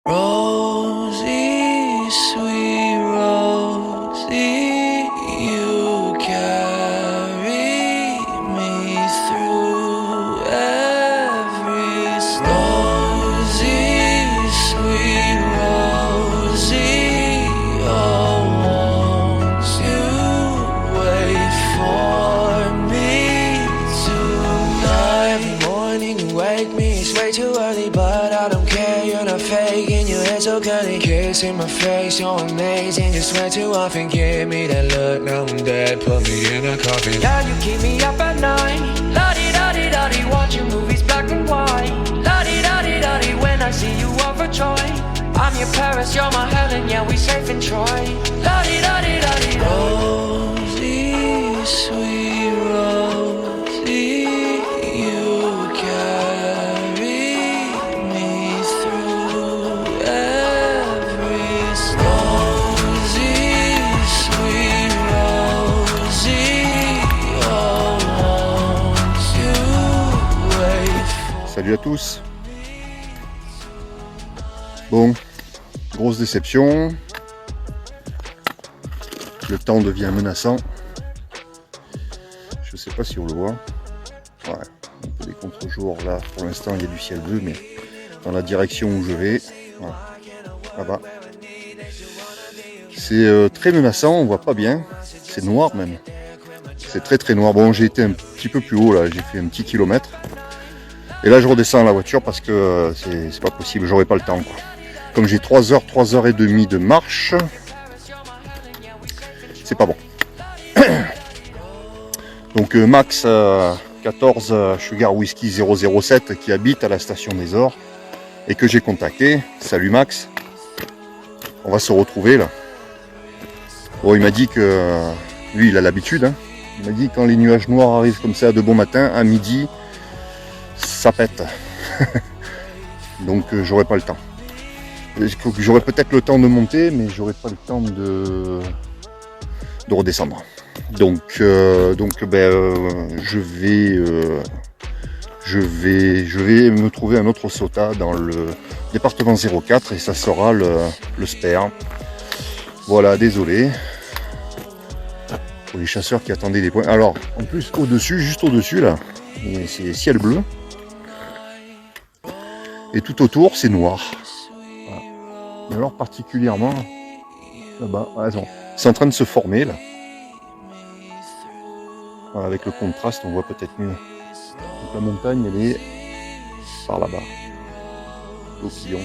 Rosie, sweet Rosie, you carry me through every storm. Rosie, sweet Rosie, oh, won't you wait for me tonight? Every morning you wake me, it's way too early, but I don't care, you're not faking, your head so curly. Kissing my face, you're amazing, you swear too often. Give me that look, now I'm dead, put me in a coffin. Yeah, you keep me up at night, la-di-da-di-da-di, watching movies black and white, la-di-da-di-da-di, when I see you overjoyed. I'm your Paris, you're my Helen, yeah, we safe in Troy, la-di-da-di-da-di. Rosie, sweet Rosie, you carry me through every storm. Rosie, sweet Rosie, oh, won't you wait for... Salut à tous. Bon, grosse déception. Le temps devient menaçant. Je sais pas si on le voit. Ouais, un peu des contre-jours là. Pour l'instant, il y a du ciel bleu, mais dans la direction où je vais, voilà, là-bas, c'est très menaçant. On voit pas bien. C'est noir même. C'est très très noir. Bon, j'ai été un petit peu plus haut là. J'ai fait un petit kilomètre. Et là, je redescends la voiture parce que c'est pas possible. J'aurai pas le temps, quoi. Comme j'ai 3 heures et demie de marche, c'est pas bon. Donc Max 14 Sugar Whisky 007 qui habite à la station des Ors et que j'ai contacté. Salut Max, on va se retrouver là. Bon, il m'a dit que lui il a l'habitude, hein. Il m'a dit quand les nuages noirs arrivent comme ça de bon matin, à midi, ça pète. Donc j'aurai pas le temps. J'aurai peut-être le temps de monter, mais j'aurai pas le temps de redescendre. Donc, je vais me trouver un autre SOTA dans le département 04 et ça sera le Spare. Voilà, désolé pour les chasseurs qui attendaient des points. Alors, en plus, au-dessus, juste au-dessus là, c'est ciel bleu et tout autour c'est noir. Mais alors particulièrement là-bas, c'est en train de se former là. Voilà, avec le contraste, on voit peut-être mieux. Donc la montagne, elle est par là-bas, au Quillon.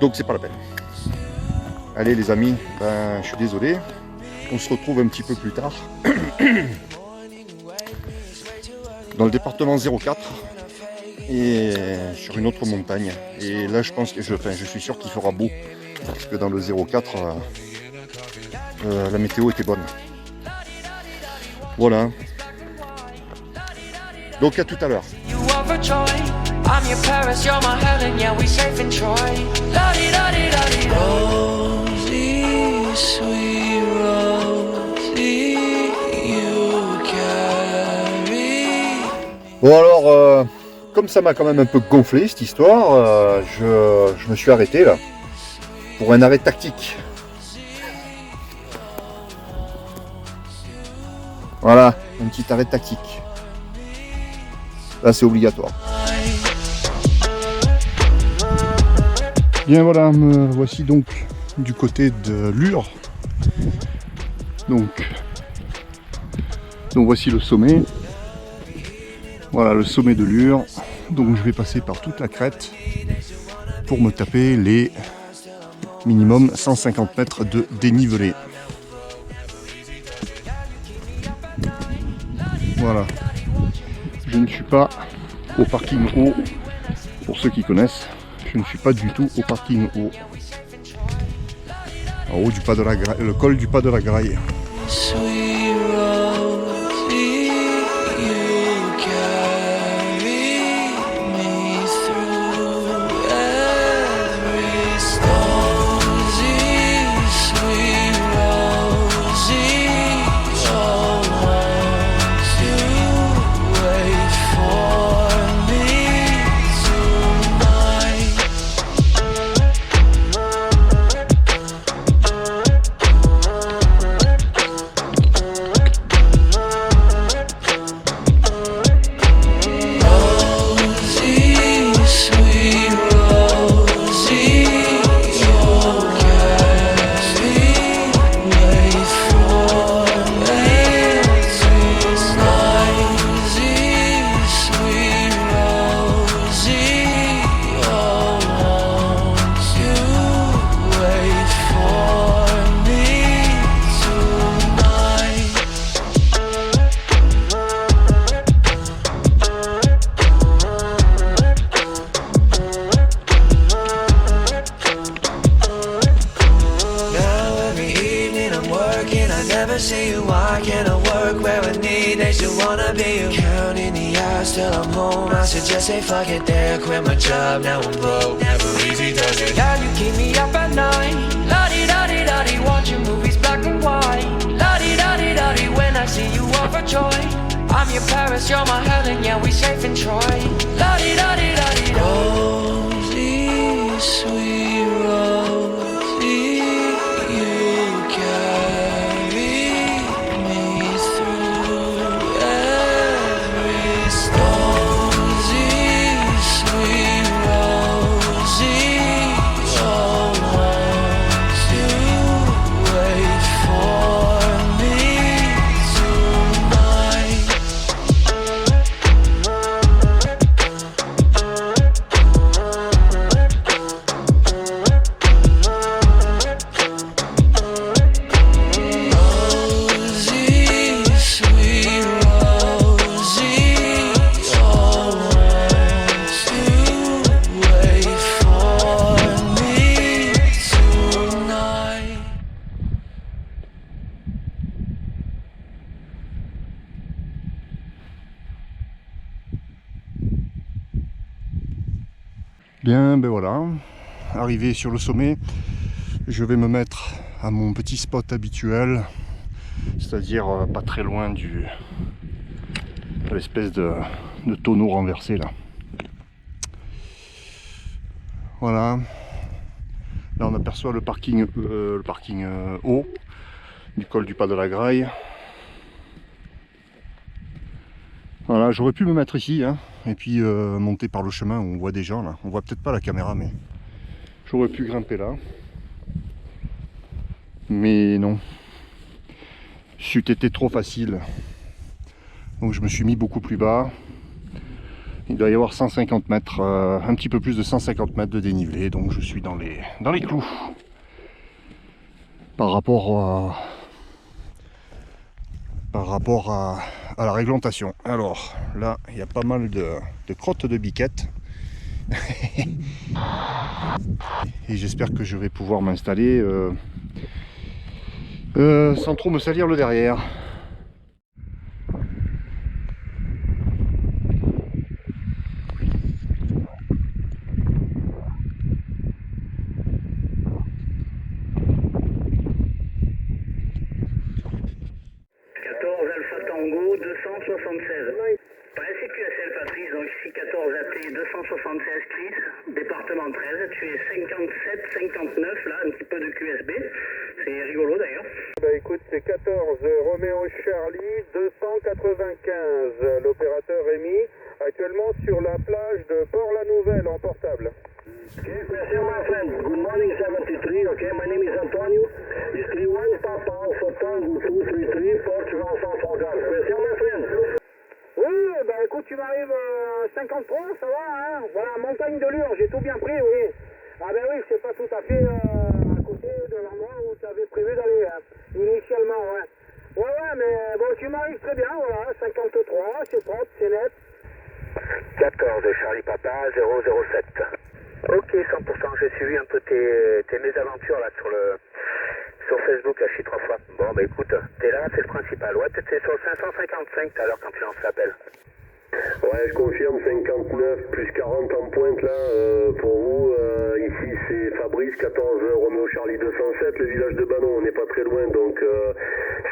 Donc c'est pas la peine. Allez les amis, ben, je suis désolé. On se retrouve un petit peu plus tard dans le département 04. Et sur une autre montagne. Et là je pense que je suis sûr qu'il fera beau parce que dans le 04 la météo était bonne. Voilà. Donc à tout à l'heure. Bon alors comme ça m'a quand même un peu gonflé cette histoire, je me suis arrêté là pour un arrêt tactique. Voilà, un petit arrêt tactique. Là c'est obligatoire. Bien voilà, me voici donc du côté de Lure. Donc voici le sommet. Voilà le sommet de Lure. Donc je vais passer par toute la crête pour me taper les minimum 150 mètres de dénivelé. Voilà. Je ne suis pas au parking haut. Pour ceux qui connaissent, je ne suis pas du tout au parking haut. En haut du pas de la graille, le col du pas de la Graille. never see you, why can't I work where I need? They still wanna be you. Counting the hours till I'm home, I suggest say fuck it there. Quit my job, now I'm broke, never easy does it. Girl, you keep me up at night. La-di-da-di-da-di, watching movies black and white. La-di-da-di-da-di, when I see you overjoyed. I'm your Paris, you're my Helen, yeah, we safe in Troy. La-di-da-di-da-di-da. Rosie, sweet Rosie, you carry me through every storm. Rosie, sweet Rosie, oh, won't you wait for me tonight? Rosie, sweet Rosie, oh, won't you wait for me tonight? Bien, ben voilà, arrivé sur le sommet, je vais me mettre à mon petit spot habituel, c'est-à-dire pas très loin de l'espèce de tonneau renversé là. Voilà, là on aperçoit le parking haut du col du Pas de la Graille. Voilà, j'aurais pu me mettre ici, hein, et puis monter par le chemin où on voit des gens là. On voit peut-être pas la caméra, mais j'aurais pu grimper là. Mais non. C'eût été trop facile. Donc je me suis mis beaucoup plus bas. Il doit y avoir 150 mètres, un petit peu plus de 150 mètres de dénivelé. Donc je suis dans les clous. Par rapport à la réglementation. Alors là, il y a pas mal de crottes de biquettes. Et j'espère que je vais pouvoir m'installer sans trop me salir le derrière. Alpha Tango 276. Pas SQSL Patrice, donc ici 14 AT 276 Chris, département 13, tu es 57-59 là, un petit peu de QSB, c'est rigolo d'ailleurs. Bah écoute, c'est 14 Roméo Charlie 295, l'opérateur est mis actuellement sur la plage de Port-la-Nouvelle en portable. Okay, question my friend, good morning 73, okay, my name is Antonio, is 31 Papa Alpha Tango 233, Portugal Alpha Golf, question my friend. Oui, bah écoute, tu m'arrives à 53, ça va, hein. Voilà, montagne de Lure, j'ai tout bien pris, oui. Ah ben oui, c'est pas tout à fait à côté de l'endroit où tu avais prévu d'aller, hein, initialement, ouais. Ouais, mais bon, tu m'arrives très bien, voilà, 53, c'est propre, c'est net. 14 Charlie Papa 007. Ok, 100%, j'ai suivi un peu tes mésaventures là sur Facebook, là, je suis 3 fois. Bon, bah écoute, t'es là, c'est le principal. Ouais, t'étais sur 555 tout à l'heure quand tu lances l'appel. Ouais, je confirme, 59 plus 40 en pointe là, pour vous. Ici c'est Fabrice, 14 Roméo Charlie 207, le village de Banon, on n'est pas très loin, donc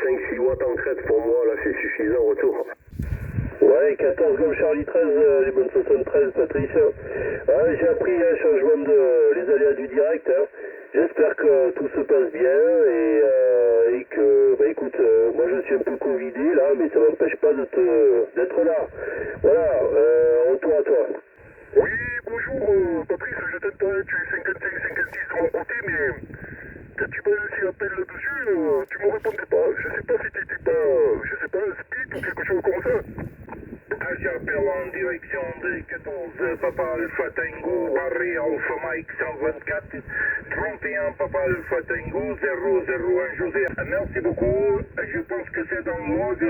5-6 watts en crête pour moi, là c'est suffisant, retour. Ouais, 14 comme Charlie 13, les bonnes 73, Patrice. Ouais, j'ai appris un changement les aléas du direct. Hein. J'espère que tout se passe bien et que, bah écoute, moi je suis un peu covidé là, mais ça m'empêche pas d'être là. Voilà, retour à toi. Oui, bonjour, Patrice, je t'entends, tu es 55-56 de mon côté, mais quand tu m'as laissé appel là-dessus, tu me répondais pas. Je sais pas si t'étais pas, je sais pas, un speed ou quelque chose comme ça. J'appelle en direction de 14 Papa Alpha Tango, Paris Alpha Mike 124, 31 Papa Alpha Tango, 001 José. Merci beaucoup, je pense que c'est dans le mode,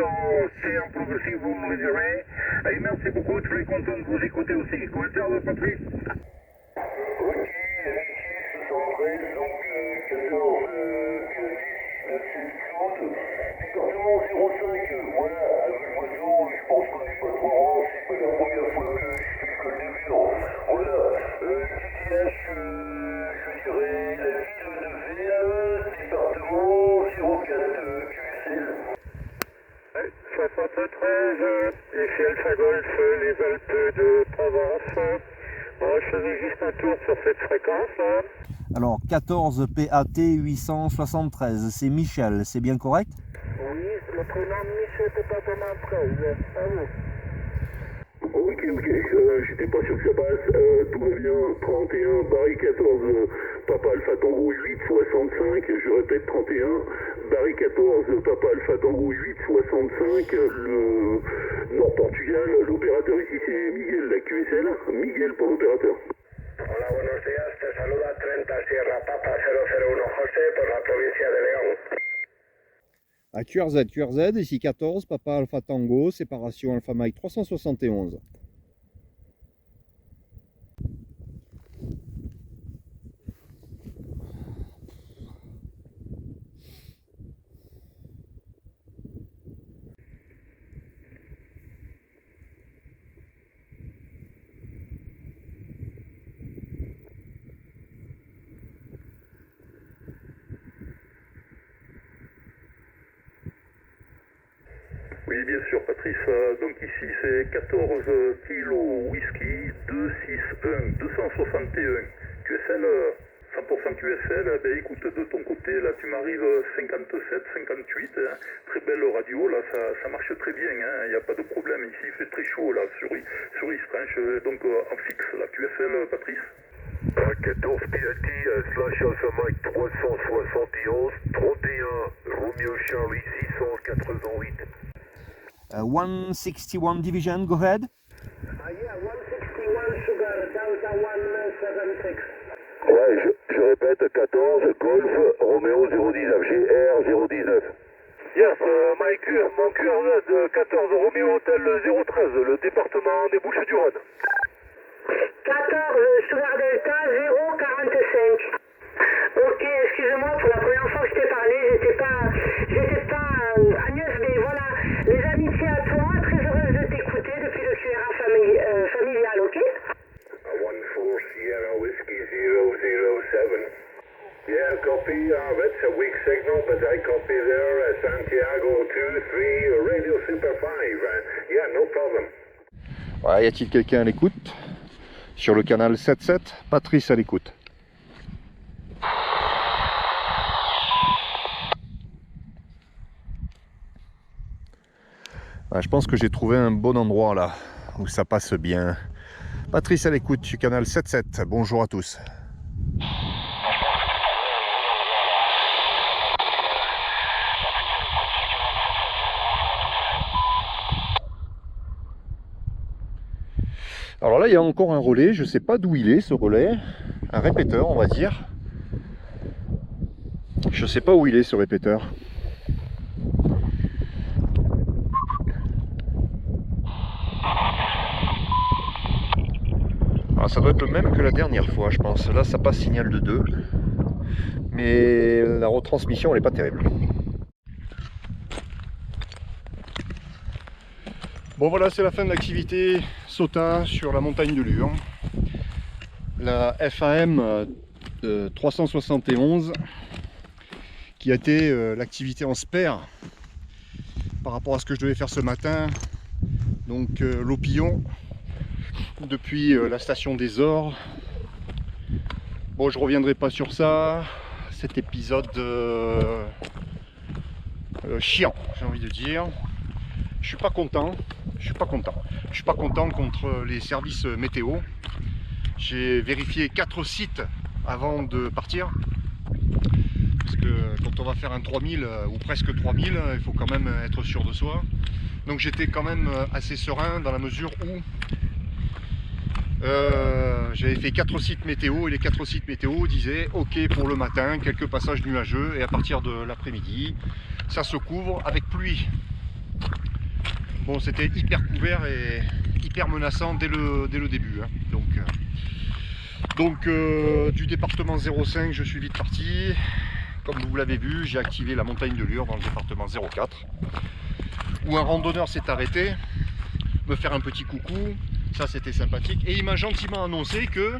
c'est en progressif, vous me le direz. Et merci beaucoup, très content de vous écouter aussi. Comment ça va, Patrice? Ok, ici 73, donc 14 merci. cette fréquence. Alors 14 PAT 873, c'est Michel, c'est bien correct? Oui, le prénom Michel département 13. À vous. Ok, j'étais pas sûr que ça passe. Tout va bien, 31, Barry 14, Papa Alpha Tango 865, je répète 31, Barry 14, Papa Alpha Tango 865, le Nord-Portugal, l'opérateur ici c'est Miguel, la QSL, Miguel pour l'opérateur. Hola, buenos días, te saluda 30 Sierra Papa 001 José por la provincia de León. À QRZ, ici 14, Papa Alpha Tango, séparation Alpha Mike 371. Oui, bien sûr, Patrice. Donc ici, c'est 14 kilo whisky 261 261. QSL, 100% QSL. Ben écoute, de ton côté, là, tu m'arrives 57, 58. Hein. Très belle radio, là, ça marche très bien. Il n'y a pas de problème. Ici, il fait très chaud, là, sur Istranche. Donc, en fixe, la QSL, Patrice. 14 PAT slash Alpha Mike 371, 31 Romeo Charlie 688. 161 Division, go ahead. Yeah, 161 Sugar Delta 176. Ouais, je répète, 14 Golf Romeo 019, GR 019. Yes, mon QRZ 14 Romeo Hotel 013, le département des Bouches-du-Rhône. 14 Sugar Delta 045. Ok, excusez-moi, pour la première fois que je t'ai parlé, j'étais pas Agnès, mais voilà, les amitiés à toi, très heureuse de t'écouter depuis le QRA familial, ok? 14 Sierra Whiskey 007. Yeah, copy, that's a weak signal, but I copy there, Santiago 23, Radio Super 5, yeah, no problem. Ouais, y a-t-il quelqu'un à l'écoute? Sur le canal 77, Patrice à l'écoute. Je pense que j'ai trouvé un bon endroit là, où ça passe bien. Patrice à l'écoute du canal 77, bonjour à tous. Alors là, il y a encore un relais, je ne sais pas d'où il est ce relais, un répéteur on va dire. Je ne sais pas où il est ce répéteur. Alors ça doit être le même que la dernière fois je pense. Là ça passe signal de 2. Mais la retransmission elle n'est pas terrible. Bon voilà, c'est la fin de l'activité sautin sur la montagne de Lure. La FAM 371 qui a été l'activité en spare par rapport à ce que je devais faire ce matin. Donc l'Opillon depuis la station des Ors. Bon, je reviendrai pas sur ça. Cet épisode chiant, j'ai envie de dire. Je suis pas content. Je suis pas content contre les services météo. J'ai vérifié 4 sites avant de partir. Parce que quand on va faire un 3000 ou presque 3000, il faut quand même être sûr de soi. Donc j'étais quand même assez serein dans la mesure où j'avais fait 4 sites météo et les 4 sites météo disaient ok pour le matin, quelques passages nuageux et à partir de l'après-midi ça se couvre avec pluie. Bon, c'était hyper couvert et hyper menaçant dès le début hein. Donc du département 05 je suis vite parti. Comme vous l'avez vu, j'ai activé la montagne de Lure dans le département 04 où un randonneur s'est arrêté me faire un petit coucou. Ça c'était sympathique et il m'a gentiment annoncé que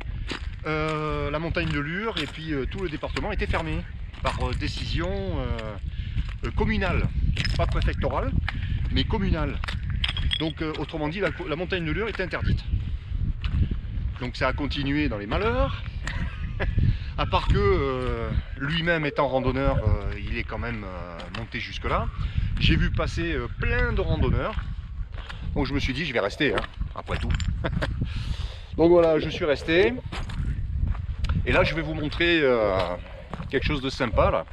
la montagne de Lure et puis tout le département était fermé par décision communale, pas préfectorale mais communale. Donc autrement dit la montagne de Lure était interdite. Donc ça a continué dans les malheurs part que lui-même étant randonneur, il est quand même monté jusque là. J'ai vu passer plein de randonneurs. Donc je me suis dit je vais rester, hein, après tout. Donc voilà, je suis resté. Et là je vais vous montrer quelque chose de sympa là.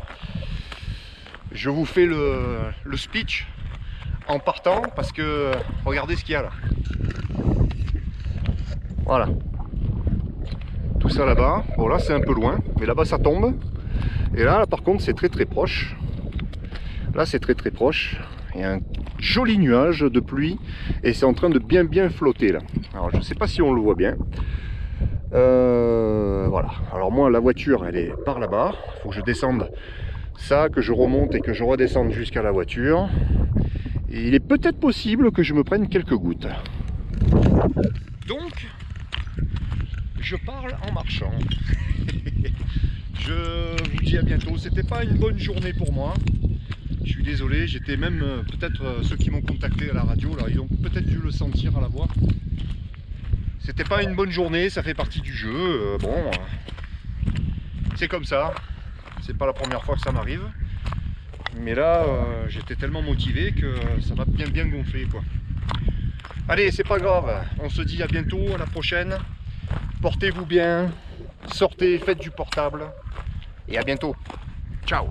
Je vous fais le speech en partant parce que regardez ce qu'il y a là. Voilà. Tout ça là-bas. Bon là c'est un peu loin, mais là-bas ça tombe. Et là par contre c'est très proche. Là c'est très proche. Il y a un joli nuage de pluie et c'est en train de bien flotter là. Alors je ne sais pas si on le voit bien. Voilà. Alors moi la voiture elle est par là-bas. Il faut que je descende ça, que je remonte et que je redescende jusqu'à la voiture. Et il est peut-être possible que je me prenne quelques gouttes. Donc je parle en marchant. Je vous dis à bientôt. C'était pas une bonne journée pour moi. Je suis désolé, j'étais même, peut-être ceux qui m'ont contacté à la radio, là, ils ont peut-être dû le sentir à la voix. C'était pas une bonne journée, ça fait partie du jeu. Bon, c'est comme ça. C'est pas la première fois que ça m'arrive. Mais là, j'étais tellement motivé que ça m'a bien gonflé, quoi. Allez, c'est pas grave. On se dit à bientôt, à la prochaine. Portez-vous bien. Sortez, faites du portable. Et à bientôt. Ciao.